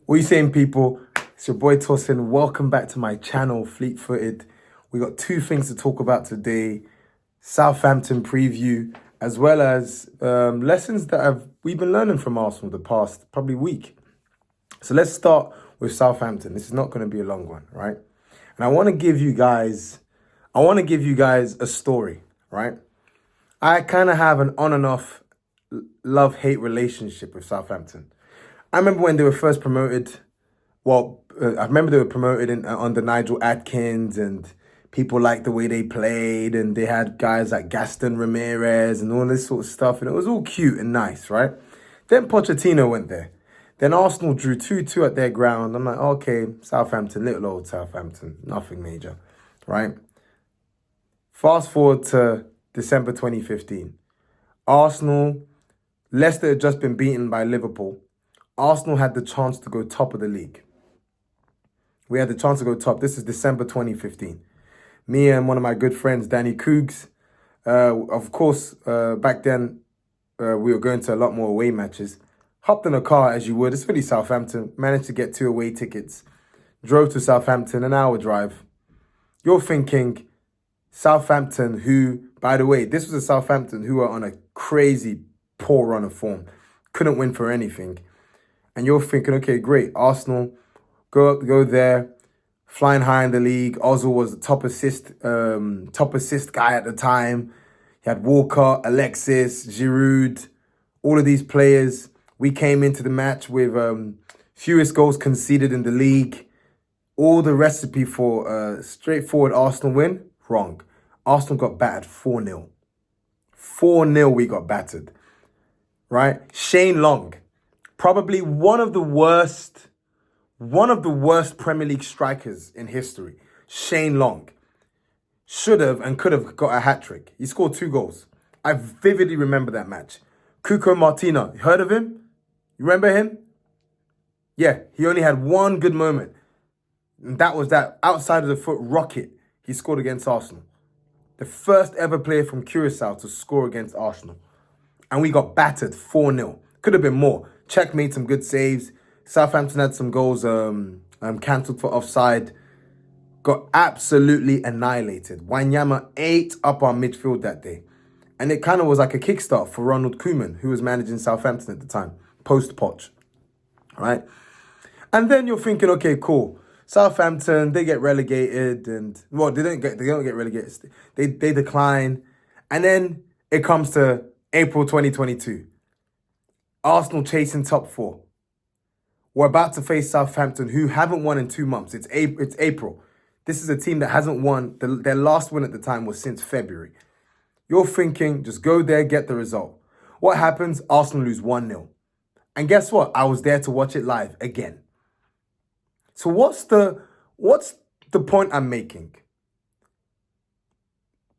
What are you saying, people? It's your boy Tosin. Welcome back to my channel, Fleet Footed. We got two things to talk about today. Southampton preview, as well as lessons that we've been learning from Arsenal the past probably week. So let's start with Southampton. This is not going to be a long one, right? And I want to give you guys a story, right? I kind of have an on and off love-hate relationship with Southampton. I remember when they were first promoted. I remember they were promoted under Nigel Adkins, and people liked the way they played, and they had guys like Gaston Ramirez and all this sort of stuff, and it was all cute and nice, right? Then Pochettino went there. Then Arsenal drew 2-2 at their ground. I'm like, okay, Southampton, little old Southampton, nothing major, right? Fast forward to December 2015. Leicester had just been beaten by Liverpool. Arsenal had the chance to go top of the league. We had the chance to go top. This is December 2015. Me and one of my good friends, Danny Coogs, of course, back then, we were going to a lot more away matches. Hopped in a car, as you would. It's really Southampton. Managed to get 2 away tickets. Drove to Southampton, an hour drive. You're thinking, Southampton, who, by the way, this was a Southampton who were on a crazy poor run of form. Couldn't win for anything. And you're thinking, okay, great. Arsenal, go there, flying high in the league. Ozil was the top assist guy at the time. He had Walker, Alexis, Giroud, all of these players. We came into the match with fewest goals conceded in the league. All the recipe for a straightforward Arsenal win, wrong. Arsenal got battered 4-0. 4-0 we got battered, right? Shane Long, probably one of the worst Premier League strikers in history. Shane Long should have and could have got a hat-trick. He scored 2 goals. I vividly remember that match. Cuco Martina, you heard of him? You remember him? Yeah, he only had one good moment. And that was that outside of the foot rocket he scored against Arsenal. The first ever player from Curacao to score against Arsenal. And we got battered 4-0. Could have been more. Czech made some good saves. Southampton had some goals cancelled for offside. Got absolutely annihilated. Wanyama ate up our midfield that day. And it kind of was like a kickstart for Ronald Koeman, who was managing Southampton at the time, post-Poch, right? And then you're thinking, okay, cool. Southampton, they get relegated, and well, they don't get relegated. They decline. And then it comes to April 2022. Arsenal chasing top 4. We're about to face Southampton, who haven't won in 2 months. It's April. This is a team that hasn't won. Their last win at the time was since February. You're thinking, just go there, get the result. What happens? Arsenal lose 1-0. And guess what? I was there to watch it live again. So what's the point I'm making?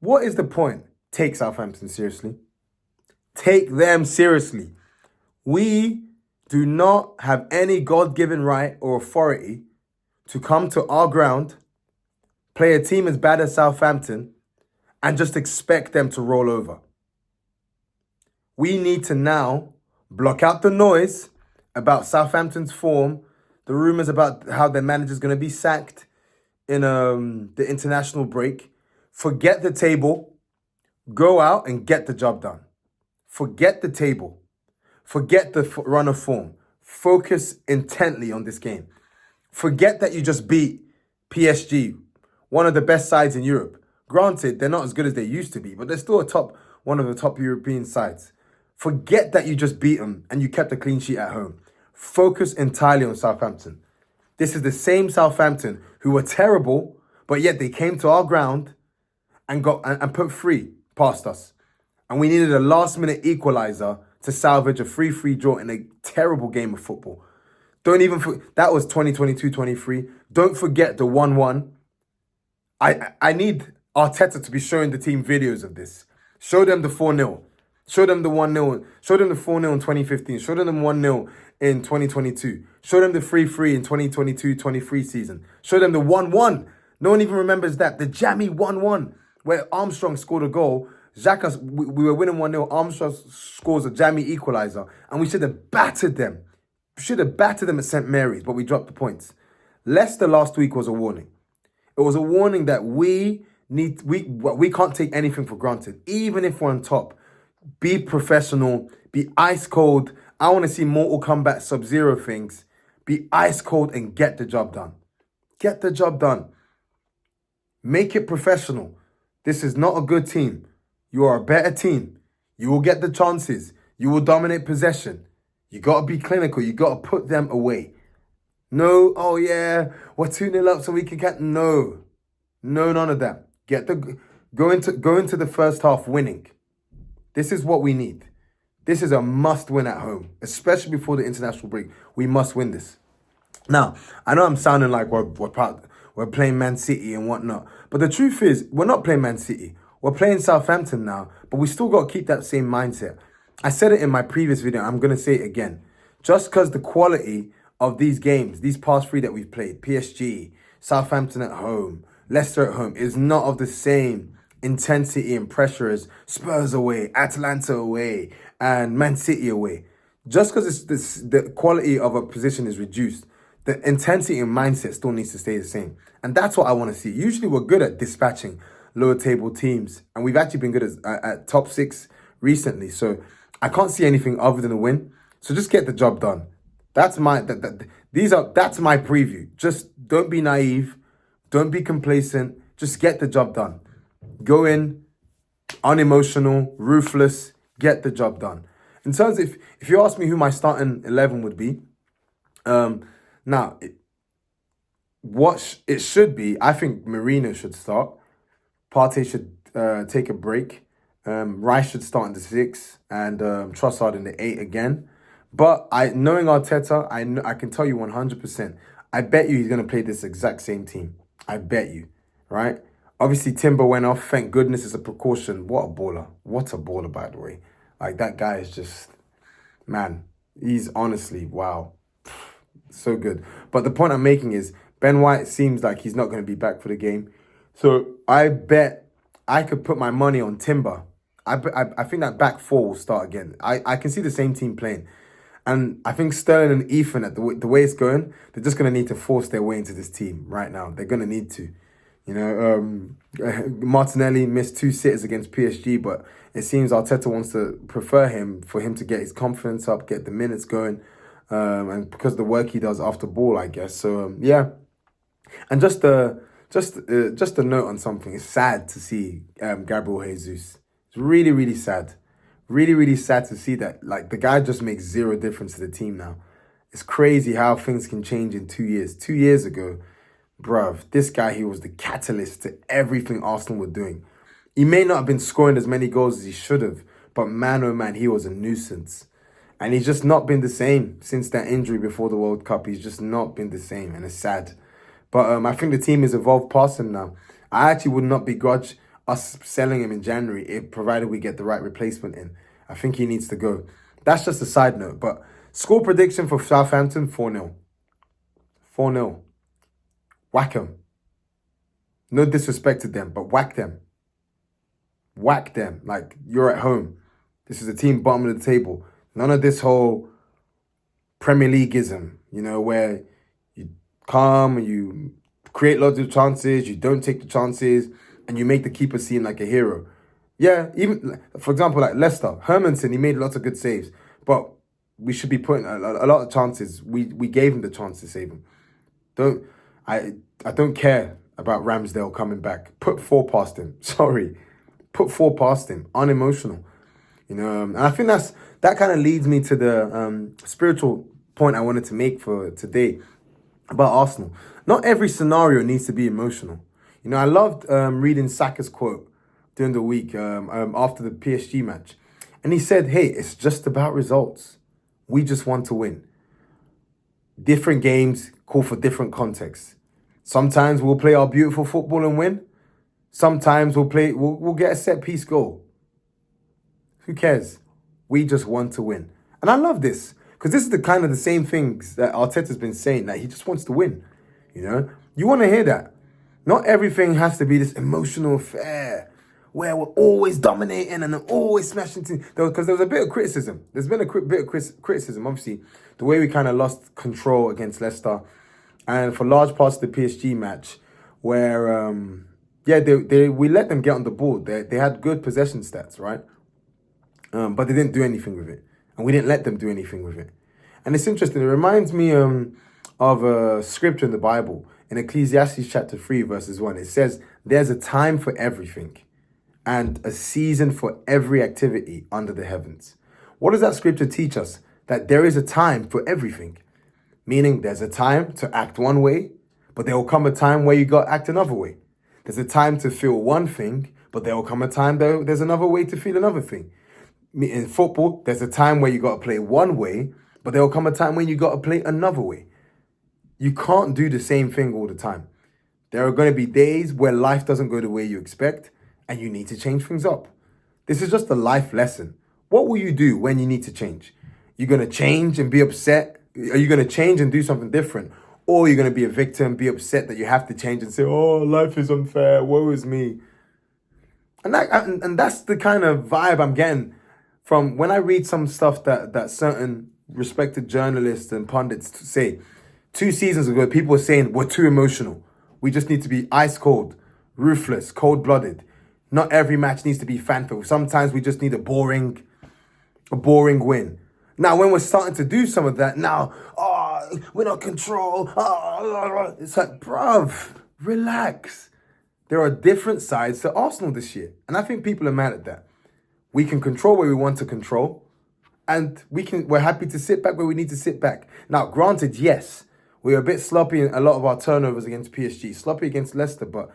What is the point? Take Southampton seriously. Take them seriously. We do not have any God-given right or authority to come to our ground, play a team as bad as Southampton, and just expect them to roll over. We need to now block out the noise about Southampton's form, the rumours about how their manager's going to be sacked in the international break. Forget the table. Go out and get the job done. Forget the table. Forget the run of form. Focus intently on this game. Forget that you just beat PSG, one of the best sides in Europe. Granted, they're not as good as they used to be, but they're still one of the top European sides. Forget that you just beat them and you kept a clean sheet at home. Focus entirely on Southampton. This is the same Southampton who were terrible, but yet they came to our ground and put 3 past us. And we needed a last-minute equaliser to salvage a 3-3 draw in a terrible game of football. That was 2022-23. Don't forget the 1-1. I need Arteta to be showing the team videos of this. Show them the 4-0. Show them the 1-0. Show them the 4-0 in 2015. Show them the 1-0 in 2022. Show them the 3-3 in 2022-23 season. Show them the 1-1. No one even remembers that. The jammy 1-1 where Armstrong scored a goal. Xhaka, we were winning 1-0. Armstrong scores a jammy equaliser. And we should have battered them. should have battered them at St. Mary's, but we dropped the points. Leicester last week was a warning. It was a warning that we can't take anything for granted. Even if we're on top, be professional, be ice cold. I want to see Mortal Kombat Sub-Zero things. Be ice cold and get the job done. Get the job done. Make it professional. This is not a good team. You are a better team. You will get the chances. You will dominate possession. You got to be clinical. You got to put them away. No, oh yeah, we're 2-0 up so we can get... No, none of that. Go into the first half winning. This is what we need. This is a must win at home, especially before the international break. We must win this. Now, I know I'm sounding like we're playing Man City and whatnot, but the truth is, we're not playing Man City. We're playing Southampton now, but we still got to keep that same mindset. I said it in my previous video. I'm going to say it again. Just because the quality of these games, these past 3 that we've played, PSG, Southampton at home, Leicester at home, is not of the same intensity and pressure as Spurs away, Atalanta away, and Man City away. Just because the quality of a position is reduced, the intensity and mindset still needs to stay the same. And that's what I want to see. Usually we're good at dispatching lower table teams, and we've actually been good at top 6 recently. So I can't see anything other than a win. So just get the job done. That's my preview. Just don't be naive. Don't be complacent. Just get the job done. Go in, unemotional, ruthless, get the job done. In terms of, if you ask me who my starting 11 would be, it should be, I think Marino should start. Partey should take a break. Rice should start in the 6 and Trossard in the 8 again. But knowing Arteta, I can tell you 100%. I bet you he's going to play this exact same team. I bet you, right? Obviously, Timber went off. Thank goodness it's a precaution. What a baller. What a baller, by the way. Like, that guy is just, man, he's honestly, wow. So good. But the point I'm making is Ben White seems like he's not going to be back for the game. So I bet I could put my money on Timber. I think that back 4 will start again. I can see the same team playing. And I think Sterling and Ethan, at the way it's going, they're just going to need to force their way into this team right now. They're going to need to. You know, Martinelli missed 2 sitters against PSG, but it seems Arteta wants to prefer him for him to get his confidence up, get the minutes going, and because of the work he does after ball, I guess. So, yeah. And just a note on something. It's sad to see Gabriel Jesus. It's really, really sad. Really, really sad to see that. Like, the guy just makes zero difference to the team now. It's crazy how things can change in 2 years. 2 years ago, bruv, this guy, he was the catalyst to everything Arsenal were doing. He may not have been scoring as many goals as he should have, but man, oh man, he was a nuisance. And he's just not been the same since that injury before the World Cup. He's just not been the same, and it's sad. But I think the team has evolved past him now. I actually would not begrudge us selling him in January, provided we get the right replacement in. I think he needs to go. That's just a side note. But score prediction for Southampton, 4-0. 4-0. Whack them. No disrespect to them, but whack them. Whack them. Like, you're at home. This is a team bottom of the table. None of this whole Premier Leagueism, you know, where you come and you create lots of chances, you don't take the chances, and you make the keeper seem like a hero. Yeah, even, for example, like Leicester. Hermanson, he made lots of good saves, but we should be putting a lot of chances. We gave him the chance to save him. I don't care about Ramsdale coming back. Put 4 past him. Sorry. Put 4 past him. Unemotional. You know, and I think that kind of leads me to the spiritual point I wanted to make for today about Arsenal. Not every scenario needs to be emotional. You know, I loved reading Saka's quote during the week after the PSG match. And he said, hey, it's just about results. We just want to win. Different games call for different contexts. Sometimes we'll play our beautiful football and win. Sometimes we'll get a set piece goal. Who cares? We just want to win. And I love this, because this is the same things that Arteta's been saying, that he just wants to win. You know? You want to hear that. Not everything has to be this emotional affair. where we're always dominating and always smashing teams. Because there was a bit of criticism. There's been a bit of criticism, obviously, the way we kind of lost control against Leicester. And for large parts of the PSG match, where, we let them get on the ball. They had good possession stats, right? But they didn't do anything with it. And we didn't let them do anything with it. And it's interesting. It reminds me of a scripture in the Bible. In Ecclesiastes chapter 3, verses 1, it says, there's a time for everything and a season for every activity under the heavens. What does that scripture teach us? That there is a time for everything. Meaning there's a time to act one way, but there will come a time where you got to act another way. There's a time to feel one thing, but there will come a time there's another way to feel another thing. In football, there's a time where you got to play one way, but there will come a time when you got to play another way. You can't do the same thing all the time. There are going to be days where life doesn't go the way you expect, and you need to change things up. This is just a life lesson. What will you do when you need to change? You're going to change and be upset? Are you going to change and do something different? Or are you going to be a victim, be upset that you have to change and say, oh, life is unfair, woe is me. And that's the kind of vibe I'm getting from when I read some stuff that certain respected journalists and pundits say. 2 seasons ago, people were saying, we're too emotional. We just need to be ice cold, ruthless, cold-blooded. Not every match needs to be fan-filled. Sometimes we just need a boring win. Now, when we're starting to do some of that, now, we're not control. It's like, bruv, relax. There are different sides to Arsenal this year. And I think people are mad at that. We can control where we want to control. And we're happy to sit back where we need to sit back. Now, granted, yes, we were a bit sloppy in a lot of our turnovers against PSG. Sloppy against Leicester, but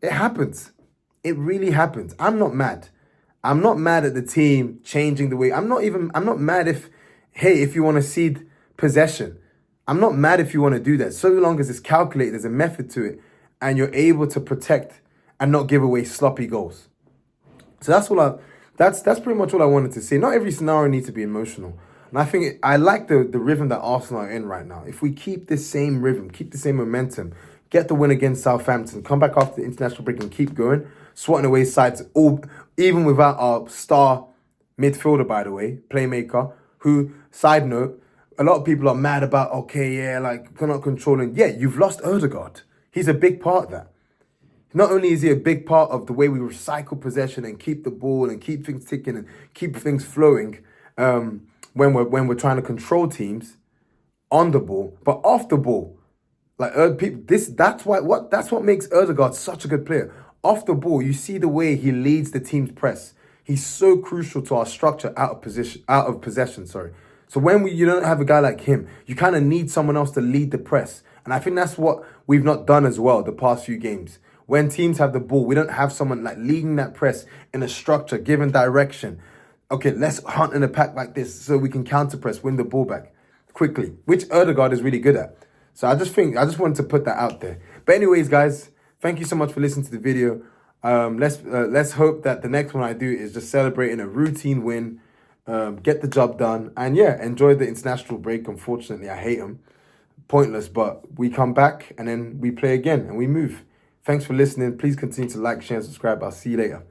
it happens. It really happens. I'm not mad. I'm not mad at the team changing the way. I'm not mad if you want to cede possession. I'm not mad if you want to do that. So long as it's calculated, there's a method to it, and you're able to protect and not give away sloppy goals. So that's pretty much all I wanted to say. Not every scenario needs to be emotional. And I think I like the rhythm that Arsenal are in right now. If we keep this same rhythm, keep the same momentum, get the win against Southampton, come back after the international break and keep going, swatting away sides, even without our star midfielder, by the way, playmaker, who, side note, a lot of people are mad about, we're not controlling. Yeah, you've lost Ødegaard. He's a big part of that. Not only is he a big part of the way we recycle possession and keep the ball and keep things ticking and keep things flowing when we're trying to control teams on the ball, but off the ball. That's what makes Ødegaard such a good player. Off the ball, you see the way he leads the team's press. He's so crucial to our structure out of possession. So when you don't have a guy like him, you kind of need someone else to lead the press. And I think that's what we've not done as well the past few games. When teams have the ball, we don't have someone like leading that press in a structure, giving direction. Okay, let's hunt in a pack like this so we can counter press, win the ball back quickly, which Ødegaard is really good at. So I just wanted to put that out there. But anyways, guys, thank you so much for listening to the video. Let's hope that the next one I do is just celebrating a routine win, get the job done, and yeah, enjoy the international break. Unfortunately, I hate them. Pointless, but we come back and then we play again and we move. Thanks for listening. Please continue to like, share, and subscribe. I'll see you later.